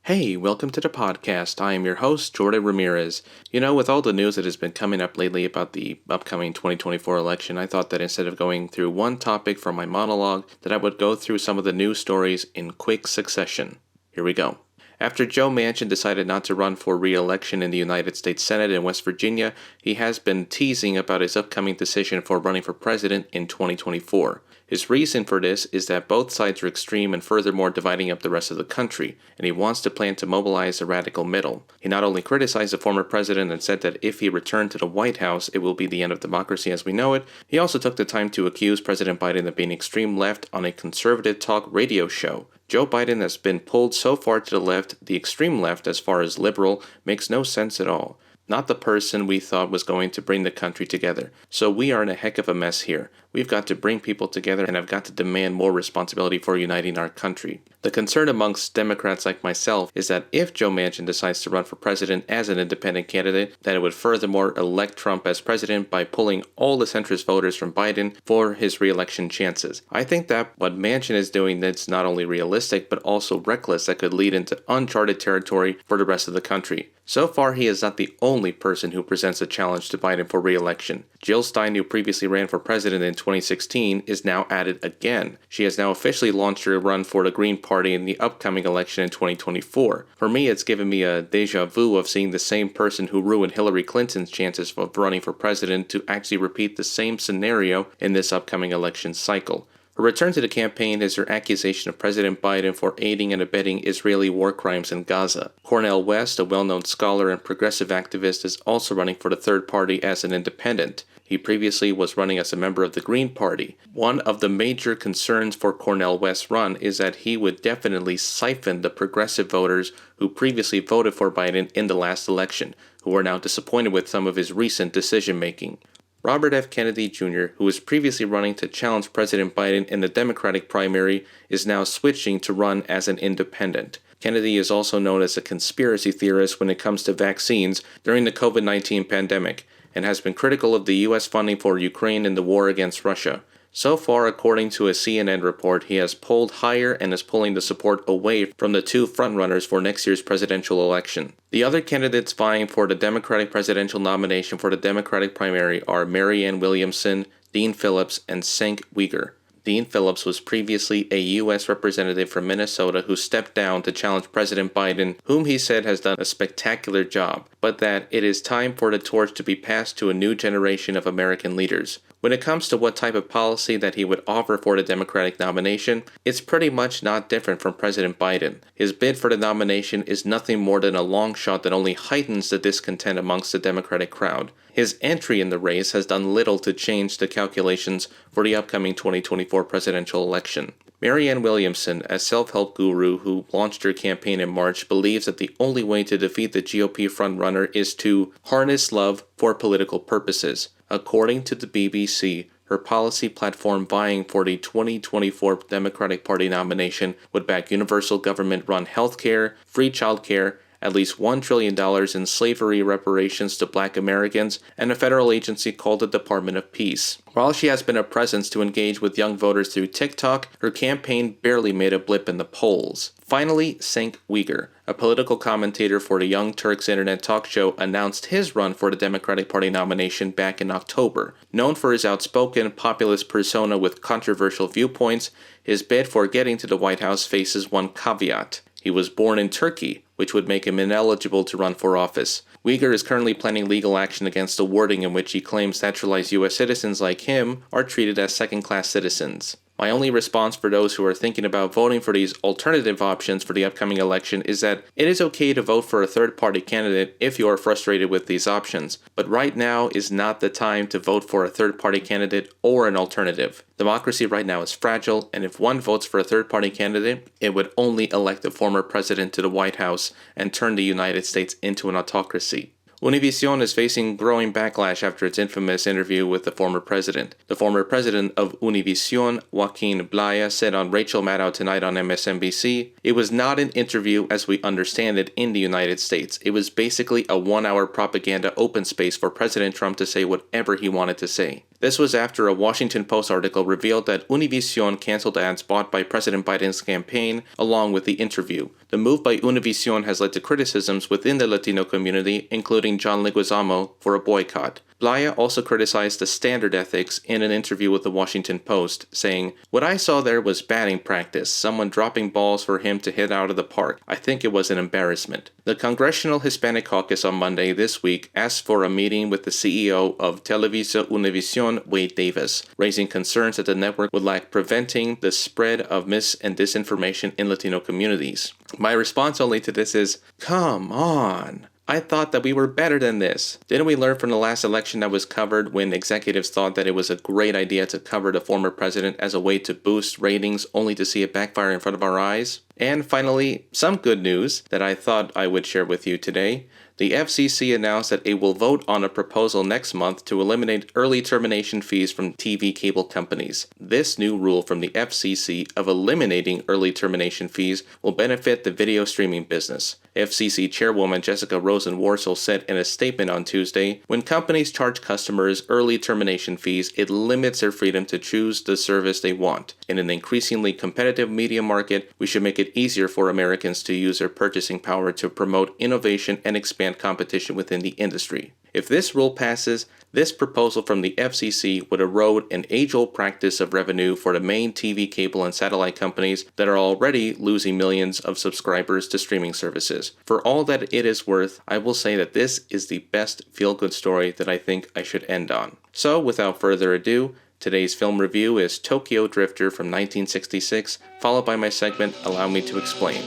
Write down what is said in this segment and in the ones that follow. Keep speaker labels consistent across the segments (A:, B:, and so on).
A: Hey, welcome to the podcast. I am your host, Jordan Ramirez. With all the news that has been coming up lately about the upcoming 2024 election, I thought that instead of going through one topic from my monologue, that I would go through some of the news stories in quick succession. Here we go. After Joe Manchin decided not to run for re-election in the United States Senate in West Virginia, he has been teasing about his upcoming decision for running for president in 2024. His reason for this is that both sides are extreme and furthermore dividing up the rest of the country, and he wants to plan to mobilize the radical middle. He not only criticized the former president and said that if he returned to the White House, it will be the end of democracy as we know it, he also took the time to accuse President Biden of being extreme left on a conservative talk radio show. Joe Biden has been pulled so far to the left, the extreme left as far as liberal, makes no sense at all. Not the person we thought was going to bring the country together. So we are in a heck of a mess here. We've got to bring people together and have got to demand more responsibility for uniting our country. The concern amongst Democrats like myself is that if Joe Manchin decides to run for president as an independent candidate, that it would furthermore elect Trump as president by pulling all the centrist voters from Biden for his re-election chances. I think that what Manchin is doing that's not only realistic but also reckless that could lead into uncharted territory for the rest of the country. So far, he is not the only person who presents a challenge to Biden for re-election. Jill Stein, who previously ran for president in 2016, is now at it again. She has now officially launched her run for the Green Party in the upcoming election in 2024. For me, it's given me a deja vu of seeing the same person who ruined Hillary Clinton's chances of running for president to actually repeat the same scenario in this upcoming election cycle. Her return to the campaign is her accusation of President Biden for aiding and abetting Israeli war crimes in Gaza. Cornel West, a well-known scholar and progressive activist, is also running for the third party as an independent. He previously was running as a member of the Green Party. One of the major concerns for Cornel West's run is that he would definitely siphon the progressive voters who previously voted for Biden in the last election, who are now disappointed with some of his recent decision-making. Robert F. Kennedy Jr., who was previously running to challenge President Biden in the Democratic primary, is now switching to run as an independent. Kennedy is also known as a conspiracy theorist when it comes to vaccines during the COVID-19 pandemic, and has been critical of the U.S. funding for Ukraine in the war against Russia. So far, according to a CNN report, he has polled higher and is pulling the support away from the two frontrunners for next year's presidential election. The other candidates vying for the Democratic presidential nomination for the Democratic primary are Marianne Williamson, Dean Phillips, and Cenk Uygur. Dean Phillips was previously a U.S. representative from Minnesota who stepped down to challenge President Biden, whom he said has done a spectacular job, but that it is time for the torch to be passed to a new generation of American leaders. When it comes to what type of policy that he would offer for the Democratic nomination, it's pretty much not different from President Biden. His bid for the nomination is nothing more than a long shot that only heightens the discontent amongst the Democratic crowd. His entry in the race has done little to change the calculations for the upcoming 2024 presidential election. Marianne Williamson, a self-help guru who launched her campaign in March, believes that the only way to defeat the GOP frontrunner is to harness love for political purposes. According to the BBC, her policy platform vying for the 2024 Democratic Party nomination would back universal government-run health care, free childcare, at least $1 trillion in slavery reparations to Black Americans, and a federal agency called the Department of Peace. While she has been a presence to engage with young voters through TikTok, her campaign barely made a blip in the polls. Finally, Cenk Uygur, a political commentator for the Young Turks internet talk show, announced his run for the Democratic Party nomination back in October. Known for his outspoken, populist persona with controversial viewpoints, his bid for getting to the White House faces one caveat. He was born in Turkey, which would make him ineligible to run for office. Uygur is currently planning legal action against the wording in which he claims naturalized U.S. citizens like him are treated as second-class citizens. My only response for those who are thinking about voting for these alternative options for the upcoming election is that it is okay to vote for a third-party candidate if you are frustrated with these options, but right now is not the time to vote for a third-party candidate or an alternative. Democracy right now is fragile, and if one votes for a third-party candidate, it would only elect the former president to the White House and turn the United States into an autocracy. Univision is facing growing backlash after its infamous interview with the former president. The former president of Univision, Joaquin Blaya, said on Rachel Maddow Tonight on MSNBC, "It was not an interview as we understand it in the United States. It was basically a 1-hour propaganda open space for President Trump to say whatever he wanted to say. This was after a Washington Post article revealed that Univision canceled ads bought by President Biden's campaign along with the interview. The move by Univision has led to criticisms within the Latino community, including John Leguizamo, for a boycott. Blaya also criticized the standard ethics in an interview with the Washington Post, saying, "What I saw there was batting practice, someone dropping balls for him to hit out of the park. I think it was an embarrassment." The Congressional Hispanic Caucus on Monday this week asked for a meeting with the CEO of Televisa Univision, Wade Davis, raising concerns that the network would lack preventing the spread of mis- and disinformation in Latino communities. My response only to this is, come on. I thought that we were better than this. Didn't we learn from the last election that was covered when executives thought that it was a great idea to cover the former president as a way to boost ratings only to see it backfire in front of our eyes? And finally, some good news that I thought I would share with you today. The FCC announced that it will vote on a proposal next month to eliminate early termination fees from TV cable companies. This new rule from the FCC of eliminating early termination fees will benefit the video streaming business. FCC Chairwoman Jessica Rosen-Worcel said in a statement on Tuesday, "When companies charge customers early termination fees, it limits their freedom to choose the service they want. In an increasingly competitive media market, we should make it easier for Americans to use their purchasing power to promote innovation and expand competition within the industry." If this rule passes, this proposal from the FCC would erode an age-old practice of revenue for the main TV, cable, and satellite companies that are already losing millions of subscribers to streaming services. For all that it is worth, I will say that this is the best feel-good story that I think I should end on. So, without further ado, today's film review is Tokyo Drifter from 1966, followed by my segment, Allow Me to Explain.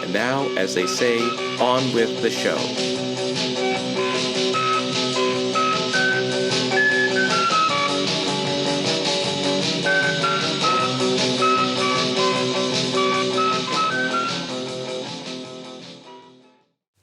A: And now, as they say, on with the show.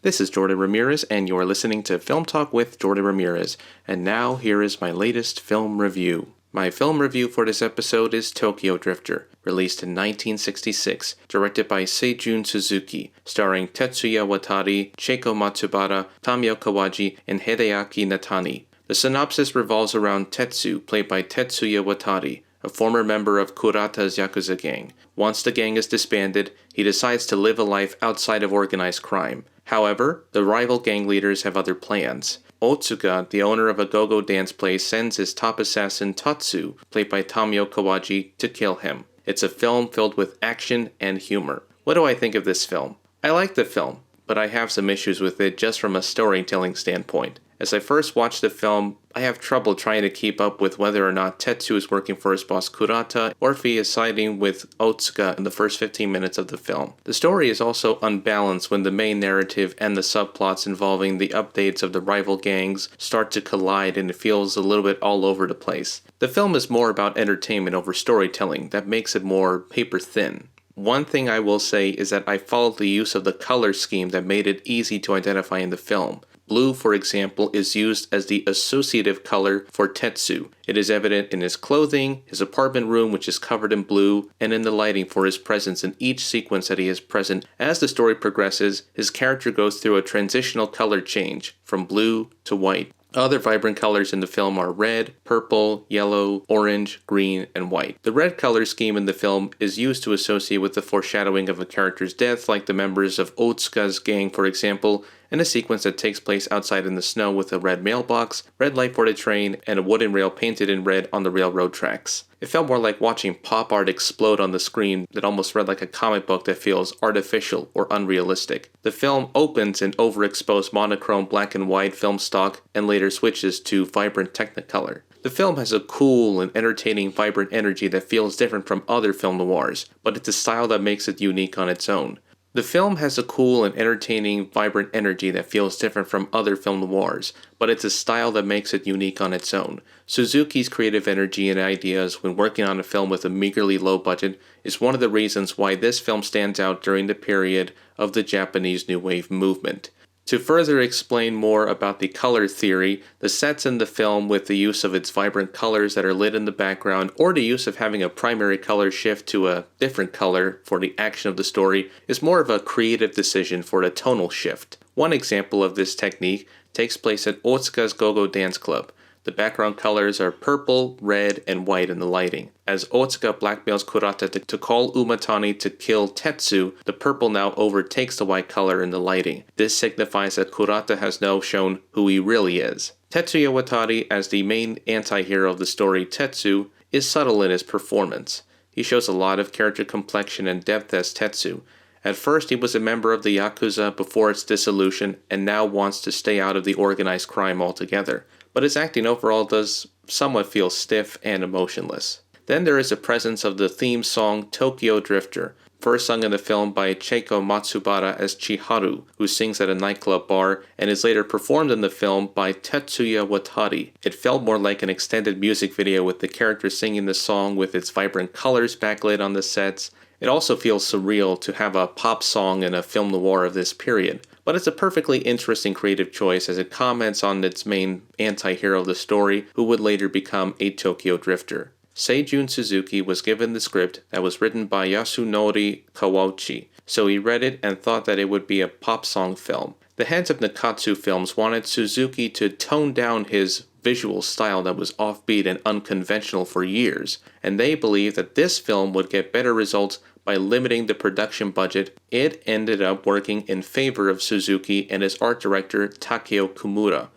A: This is Jordan Ramirez, and you're listening to Film Talk with Jordan Ramirez. And now, here is my latest film review. My film review for this episode is Tokyo Drifter, released in 1966, directed by Seijun Suzuki, starring Tetsuya Watari, Cheiko Matsubara, Tamio Kawaji, and Hideaki Natani. The synopsis revolves around Tetsu, played by Tetsuya Watari, a former member of Kurata's Yakuza gang. Once the gang is disbanded, he decides to live a life outside of organized crime. However, the rival gang leaders have other plans. Otsuka, the owner of a go-go dance place, sends his top assassin Tatsu, played by Tamio Kawaji, to kill him. It's a film filled with action and humor. What do I think of this film? I like the film, but I have some issues with it just from a storytelling standpoint. As I first watched the film, I have trouble trying to keep up with whether or not Tetsu is working for his boss Kurata, or if he is siding with Otsuka in the first 15 minutes of the film. The story is also unbalanced when the main narrative and the subplots involving the updates of the rival gangs start to collide, and it feels a little bit all over the place. The film is more about entertainment over storytelling that makes it more paper thin. One thing I will say is that I followed the use of the color scheme that made it easy to identify in the film. Blue, for example, is used as the associative color for Tetsu. It is evident in his clothing, his apartment room which is covered in blue, and in the lighting for his presence in each sequence that he is present. As the story progresses, his character goes through a transitional color change, from blue to white. Other vibrant colors in the film are red, purple, yellow, orange, green, and white. The red color scheme in the film is used to associate with the foreshadowing of a character's death, like the members of Otsuka's gang, for example, in a sequence that takes place outside in the snow with a red mailbox, red light for the train, and a wooden rail painted in red on the railroad tracks. It felt more like watching pop art explode on the screen that almost read like a comic book that feels artificial or unrealistic. The film opens in overexposed monochrome black and white film stock and later switches to vibrant Technicolor. The film has a cool and entertaining vibrant energy that feels different from other film noirs, but it's a style that makes it unique on its own. The film has a cool and entertaining, vibrant energy that feels different from other film noirs, but it's a style that makes it unique on its own. Suzuki's creative energy and ideas when working on a film with a meagerly low budget is one of the reasons why this film stands out during the period of the Japanese New Wave movement. To further explain more about the color theory, the sets in the film with the use of its vibrant colors that are lit in the background, or the use of having a primary color shift to a different color for the action of the story, is more of a creative decision for the tonal shift. One example of this technique takes place at Otsuka's Go-Go Dance Club. The background colors are purple, red, and white in the lighting. As Otsuka blackmails Kurata to call Umatani to kill Tetsu, the purple now overtakes the white color in the lighting. This signifies that Kurata has now shown who he really is. Tetsuya Watari, as the main anti-hero of the story, Tetsu, is subtle in his performance. He shows a lot of character complexion and depth as Tetsu. At first, he was a member of the Yakuza before its dissolution and now wants to stay out of the organized crime altogether. But his acting overall does somewhat feel stiff and emotionless. Then there is the presence of the theme song Tokyo Drifter, first sung in the film by Cheiko Matsubara as Chiharu, who sings at a nightclub bar, and is later performed in the film by Tetsuya Watari. It felt more like an extended music video with the character singing the song with its vibrant colors backlit on the sets. It also feels surreal to have a pop song in a film noir of this period. But it's a perfectly interesting creative choice as it comments on its main anti-hero of the story, who would later become a Tokyo Drifter. Seijun Suzuki was given the script that was written by Yasunori Kawauchi, so he read it and thought that it would be a pop song film. The heads of Nikkatsu Films wanted Suzuki to tone down his visual style that was offbeat and unconventional for years, and they believed that this film would get better results by limiting the production budget. It ended up working in favor of Suzuki and his art director Takeo Kimura.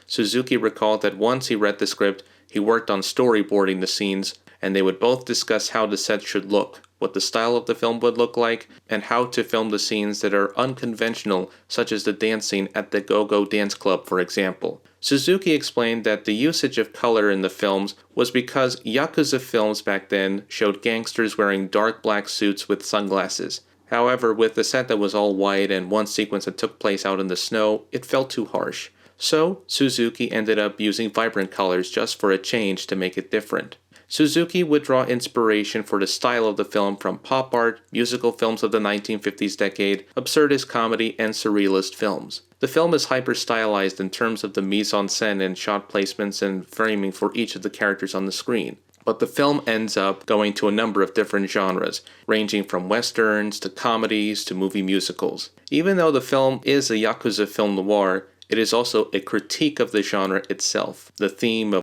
A: Suzuki recalled that once he read the script, he worked on storyboarding the scenes, and they would both discuss how the set should look, what the style of the film would look like, and how to film the scenes that are unconventional, such as the dance scene at the Go-Go Dance Club, for example. Suzuki explained that the usage of color in the films was because Yakuza films back then showed gangsters wearing dark black suits with sunglasses. However, with the set that was all white and one sequence that took place out in the snow, it felt too harsh. So, Suzuki ended up using vibrant colors just for a change to make it different. Suzuki would draw inspiration for the style of the film from pop art, musical films of the 1950s decade, absurdist comedy, and surrealist films. The film is hyper-stylized in terms of the mise-en-scène and shot placements and framing for each of the characters on the screen. But the film ends up going to a number of different genres, ranging from westerns to comedies to movie musicals. Even though the film is a Yakuza film noir, it is also a critique of the genre itself. The theme of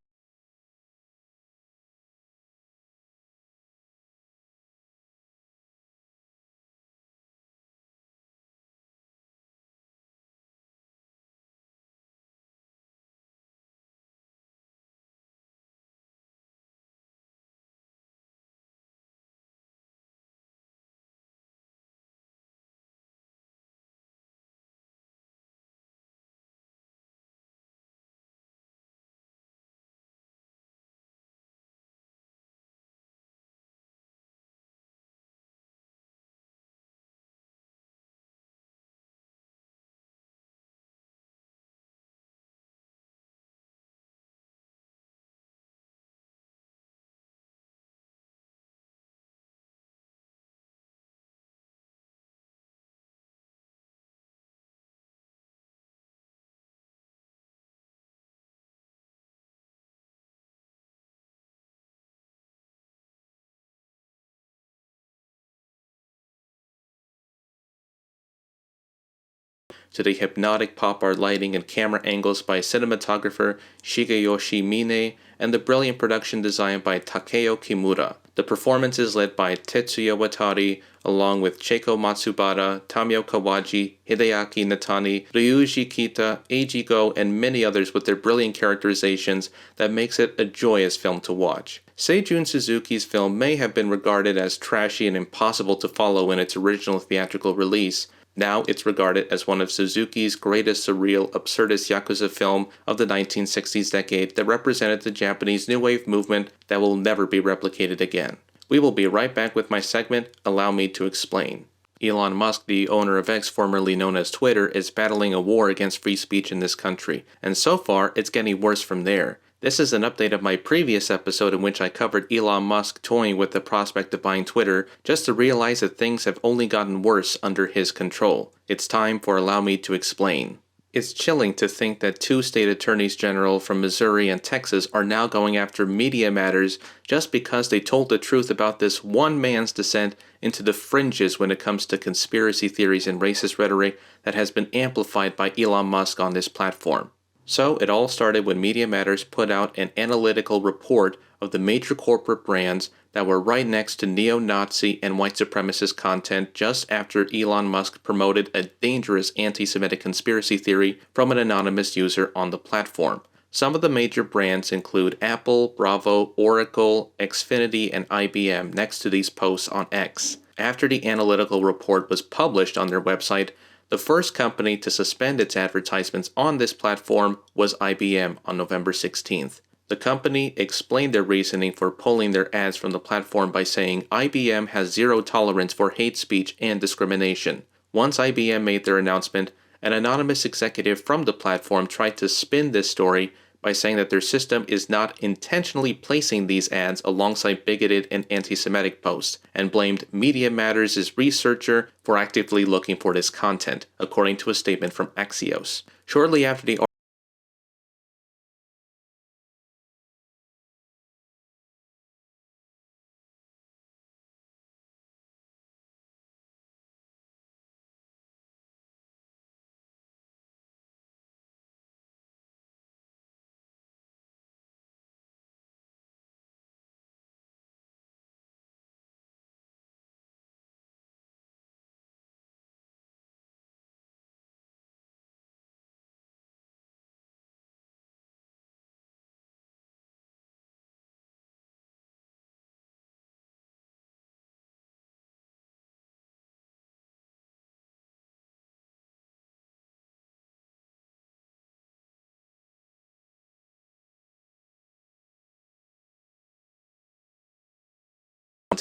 A: to the hypnotic pop art lighting and camera angles by cinematographer Shigeyoshi Mine, and the brilliant production design by Takeo Kimura. The performance is led by Tetsuya Watari, along with Cheiko Matsubara, Tamio Kawaji, Hideaki Natani, Ryuji Kita, Eiji Go, and many others with their brilliant characterizations that makes it a joyous film to watch. Seijun Suzuki's film may have been regarded as trashy and impossible to follow in its original theatrical release. Now it's regarded as one of Suzuki's greatest surreal, absurdist Yakuza film of the 1960s decade that represented the Japanese New Wave movement that will never be replicated again. We will be right back with my segment, Allow Me to Explain. Elon Musk, the owner of X, formerly known as Twitter, is battling a war against free speech in this country, and so far it's getting worse from there. This is an update of my previous episode in which I covered Elon Musk toying with the prospect of buying Twitter, just to realize that things have only gotten worse under his control. It's time for Allow Me to Explain. It's chilling to think that two state attorneys general from Missouri and Texas are now going after Media Matters just because they told the truth about this one man's descent into the fringes when it comes to conspiracy theories and racist rhetoric that has been amplified by Elon Musk on this platform. So it all started when Media Matters put out an analytical report of the major corporate brands that were right next to neo-Nazi and white supremacist content just after Elon Musk promoted a dangerous anti-Semitic conspiracy theory from an anonymous user on the platform. Some of the major brands include Apple, Bravo, Oracle, Xfinity, and IBM next to these posts on X. After the analytical report was published on their website, the first company to suspend its advertisements on this platform was IBM on November 16th. The company explained their reasoning for pulling their ads from the platform by saying IBM has zero tolerance for hate speech and discrimination. Once IBM made their announcement, an anonymous executive from the platform tried to spin this story by saying that their system is not intentionally placing these ads alongside bigoted and anti-Semitic posts, and blamed Media Matters' researcher for actively looking for this content, according to a statement from Axios. Shortly after the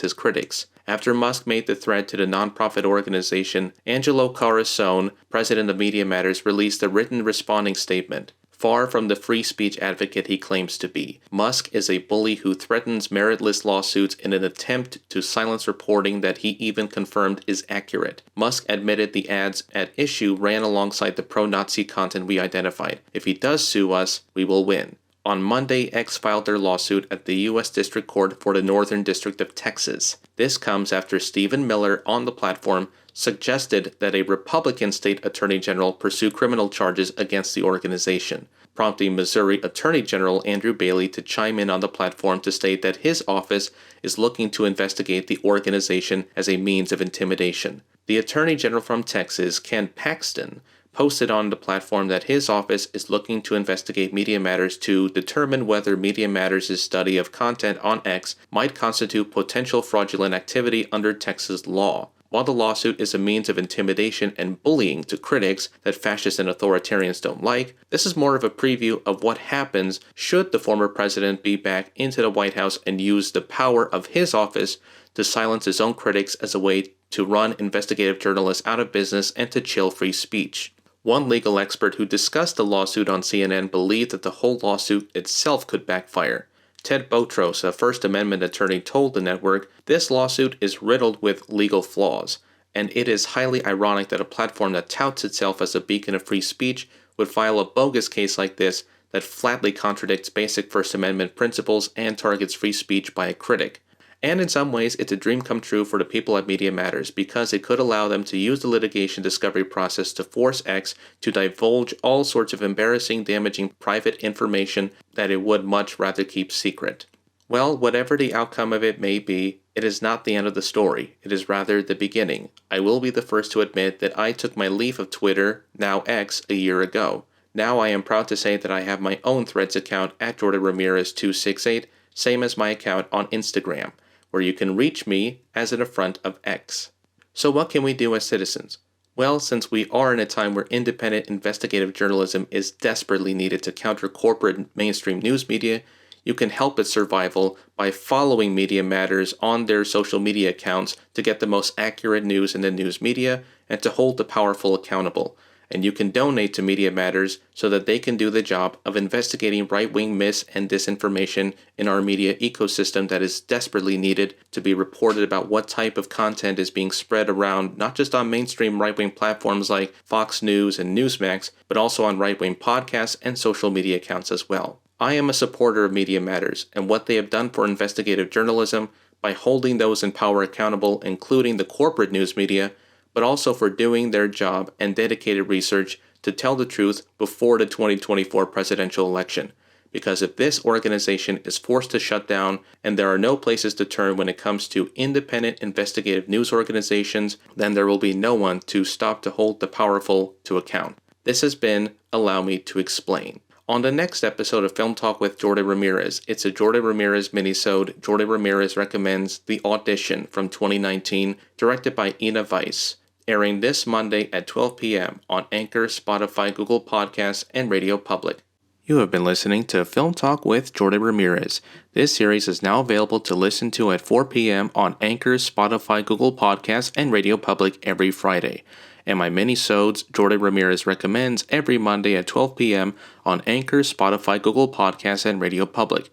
A: his critics. After Musk made the threat to the nonprofit organization, Angelo Carusone, president of Media Matters, released a written responding statement. Far from the free speech advocate he claims to be, Musk is a bully who threatens meritless lawsuits in an attempt to silence reporting that he even confirmed is accurate. Musk admitted the ads at issue ran alongside the pro-Nazi content we identified. If he does sue us, we will win. On Monday, X filed their lawsuit at the U.S. District Court for the Northern District of Texas. This comes after Stephen Miller on the platform suggested that a Republican state attorney general pursue criminal charges against the organization, prompting Missouri Attorney General Andrew Bailey to chime in on the platform to state that his office is looking to investigate the organization as a means of intimidation. The Attorney General from Texas, Ken Paxton, posted on the platform that his office is looking to investigate Media Matters to determine whether Media Matters' study of content on X might constitute potential fraudulent activity under Texas law. While the lawsuit is a means of intimidation and bullying to critics that fascists and authoritarians don't like, this is more of a preview of what happens should the former president be back into the White House and use the power of his office to silence his own critics as a way to run investigative journalists out of business and to chill free speech. One legal expert who discussed the lawsuit on CNN believed that the whole lawsuit itself could backfire. Ted Botros, a First Amendment attorney, told the network, "This lawsuit is riddled with legal flaws, and it is highly ironic that a platform that touts itself as a beacon of free speech would file a bogus case like this that flatly contradicts basic First Amendment principles and targets free speech by a critic. And in some ways, it's a dream come true for the people at Media Matters because it could allow them to use the litigation discovery process to force X to divulge all sorts of embarrassing, damaging private information that it would much rather keep secret." Well, whatever the outcome of it may be, it is not the end of the story. It is rather the beginning. I will be the first to admit that I took my leave of Twitter, now X, a year ago. Now I am proud to say that I have my own Threads account at Jordan Ramirez 268, same as my account on Instagram, where you can reach me as an affront of X. So what can we do as citizens? Well, since we are in a time where independent investigative journalism is desperately needed to counter corporate mainstream news media, you can help its survival by following Media Matters on their social media accounts to get the most accurate news in the news media and to hold the powerful accountable. and you can donate to Media Matters so that they can do the job of investigating right-wing mis- and disinformation in our media ecosystem that is desperately needed to be reported about what type of content is being spread around, not just on mainstream right-wing platforms like Fox News and Newsmax, but also on right-wing podcasts and social media accounts as well. I am a supporter of Media Matters and what they have done for investigative journalism by holding those in power accountable, including the corporate news media, but also for doing their job and dedicated research to tell the truth before the 2024 presidential election. Because if this organization is forced to shut down and there are no places to turn when it comes to independent investigative news organizations, then there will be no one to stop to hold the powerful to account. This has been Allow Me to Explain. On the next episode of Film Talk with Jordan Ramirez, it's a Jordan Ramirez minisode. Jordan Ramirez recommends The Audition from 2019, directed by Ina Weiss, airing this Monday at 12 p.m. on Anchor, Spotify, Google Podcasts, and Radio Public. You have been listening to Film Talk with Jordan Ramirez. This series is now available to listen to at 4 p.m. on Anchor, Spotify, Google Podcasts, and Radio Public every Friday. And my minisodes, Jordan Ramirez recommends every Monday at 12 p.m. on Anchor, Spotify, Google Podcasts, and Radio Public.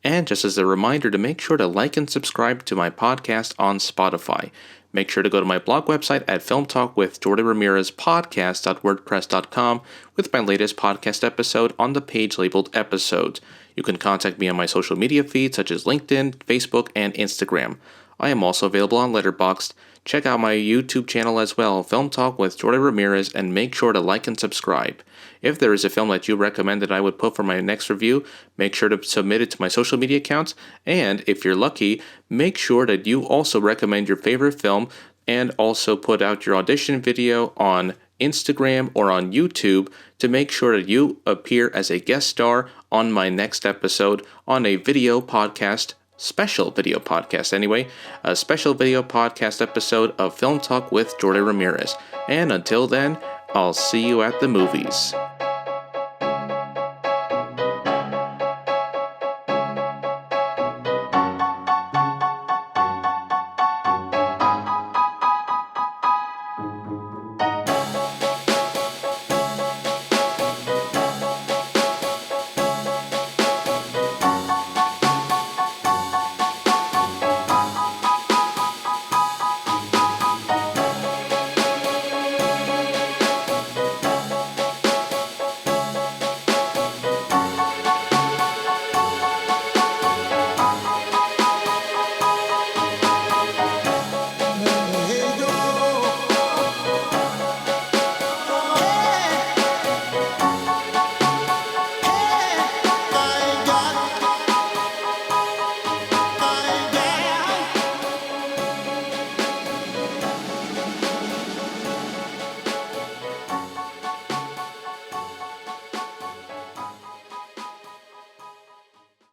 A: And just as a reminder to make sure to like and subscribe to my podcast on Spotify. Make sure to go to my blog website at filmtalkwithjordanramirezpodcast.wordpress.com with my latest podcast episode on the page labeled Episodes. You can contact me on my social media feeds such as LinkedIn, Facebook, and Instagram. I am also available on Letterboxd. Check out my YouTube channel as well, Film Talk with Jordan Ramirez, and make sure to like and subscribe. If there is a film that you recommend that I would put for my next review, make sure to submit it to my social media accounts, and if you're lucky, make sure that you also recommend your favorite film and also put out your audition video on Instagram or on YouTube to make sure that you appear as a guest star on my next episode on a video podcast. Special video podcast anyway, a special video podcast episode of Film Talk with Jordan Ramirez. And until then, I'll see you at the movies.